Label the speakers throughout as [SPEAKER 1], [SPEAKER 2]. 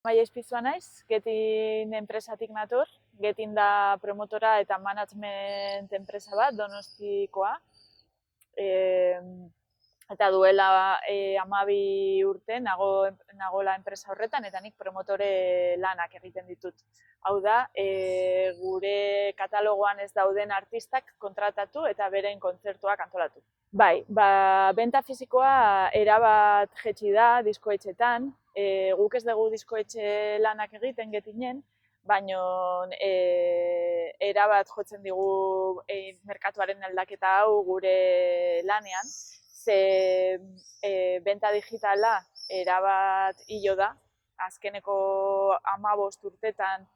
[SPEAKER 1] Maia Izpizua naiz, Getin enpresatik nator. Getin da promotora eta management enpresa bat, Donostikoa. Eta duela 12 urte nagola enpresa horretan eta nik promotore lanak egiten ditut. Hau da, gure katalogoan ez dauden artistak kontratatu eta beren kontzertuak antolatu. Bai, benta fisikoa erabat jetxi da diskoetxetan. Guk ez dugu diskoetxe lanak egiten Getinen, baina erabat jotzen digu merkatuaren aldaketa hau gure lanean. Ze benta digitala erabat hilo da, azkeneko 15 urtetan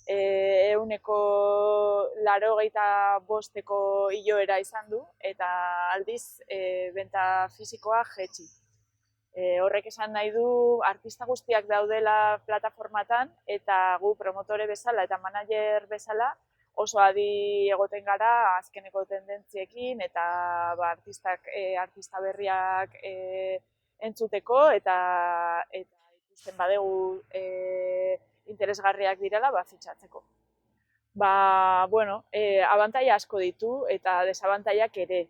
[SPEAKER 1] 95% iloera izan du, eta aldiz benta fisikoa jetxi. Horrek esan nahi du artista guztiak daudela plataformatan eta gu promotore bezala eta manager bezala oso adi egoten gara azkeneko tendentziekin eta artista berriak entzuteko eta ikusten badegu interesgarriak direla fitxatzeko. Abantaila asko ditu eta desabantailak ere.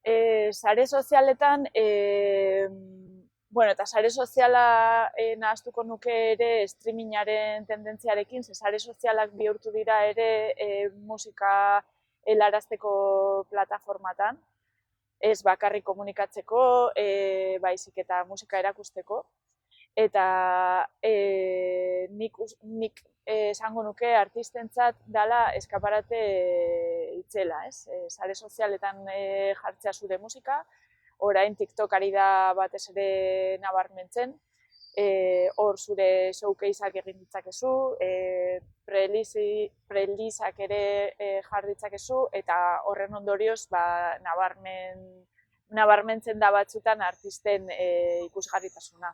[SPEAKER 1] Sare sozialetan, eta sare soziala nahaztuko nuke ere streamingaren tendentziarekin, ze sare sozialak bihurtu dira ere musika helarazteko plataformatan, ez bakarrik komunikatzeko, baizik eta musika erakusteko. Eta nik esango nuke artistentzat dela eskaparate itzela, ez? Sare sozialetan jartzea zure musika, orain TikTok ari da batez ere nabarmentzen, hor zure showcaseak egin ditzakezu, prelizak ere jar ditzakezu, eta horren ondorioz nabarmentzen da batzutan artisten ikusgarritasuna.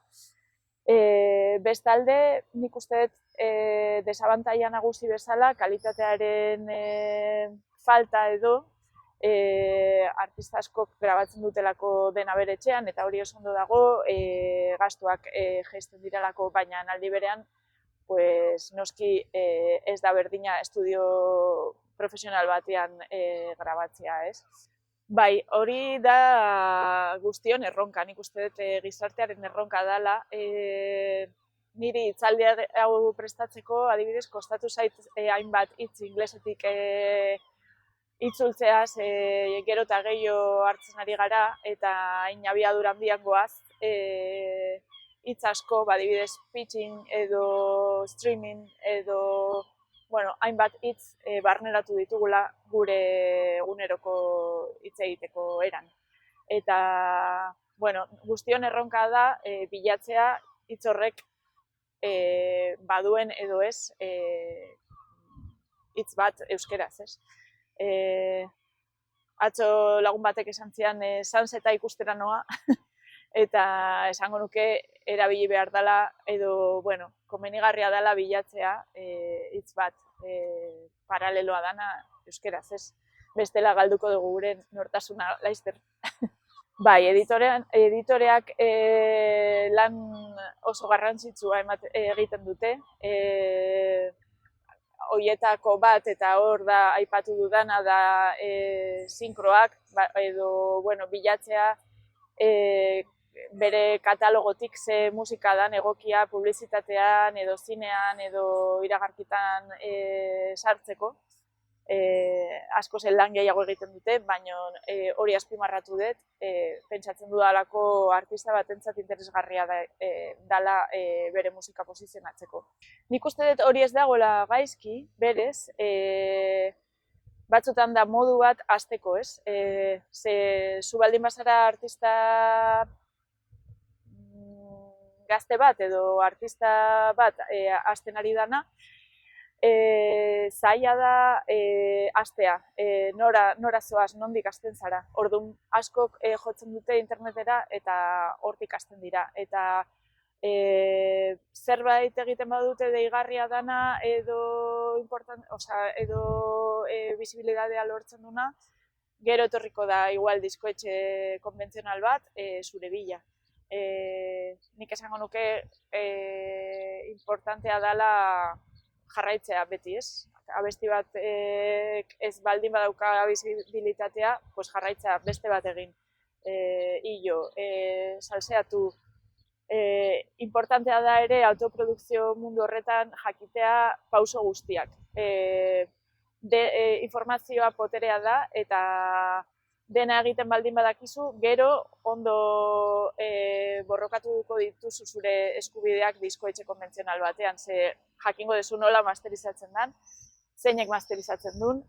[SPEAKER 1] Bestalde, nik uste dut desabantaila nagusi bezala, kalitatearen falta edo, artista askok grabatzen dutelako dena bere etxean, eta hori oso ondo dago, gastuak jaisten direlako, baina aldi berean, noski ez da berdina estudio profesional batean grabatzea, ez? Bai, hori da guztion erronka, nik uste dut gizartearen erronka dela. Niri hitzaldi hau prestatzeko, adibidez, kostatu zait hainbat hitz inglesetik itzultzea, gero eta gehiago hartzen ari gara, eta hain abiadura handiak goaz, hitz asko, adibidez, pitching edo streaming edo hainbat hitz barneratu ditugula gure eguneroko hitz egiteko eran. Eta guztion erronka da bilatzea hitz horrek baduen edo ez hitz bat euskeraz, ez? Atzo lagun batek esan zian Sunseta ikustera noa, eta esango nuke erabili behar dela edo, komenigarria dela bilatzea hitz bat paraleloa dana euskeraz, ez? Bestela galduko dugu gure nortasuna laizter. Bai, editoreak lan oso garrantzitsua egiten dute. Hoietako bat eta hor da aipatu dudana da sinkroak edo bilatzea bere katalogotik ze musika dan egokia publizitatean edo zinean edo iragarkitan sartzeko. Asko zen lan gehiago egiten dute, baina hori azpimarratu dut, pentsatzen dudalako artista batentzat interesgarria dela bere musika posizionatzeko. Nik uste dut hori ez dagoela gaizki, berez, batzutan da modu bat hasteko, ez? Ze zu baldin bazara artista gazte bat edo artista bat hasten ari dana, zaila da hastea, nora zoaz, nondik hasten zara. Orduan askok jotzen dute internetera eta hortik hasten dira. Eta zerbait egiten badute deigarria dana edo bisibilitatea lortzen duna, gero etorriko da igual diskoetxe konbentzional bat zure bila. nik esango nuke importantea dela jarraitzea beti, ez? Abesti bat ez baldin badauka bizibilitatea, jarraitzea beste bat egin. Hilo, salseatu. Importantea da ere autoprodukzio mundu horretan jakitea pauso guztiak. Informazioa poterea da eta dena egiten baldin badakizu, gero ondo borrokatuko dituzu zure eskubideak diskoetxe konbentzional batean, ze jakingo duzu nola masterizatzen den, zeinek masterizatzen duen,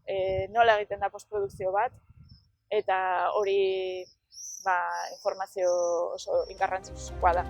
[SPEAKER 1] nola egiten da postprodukzio bat, eta hori informazio oso garrantzitsua da.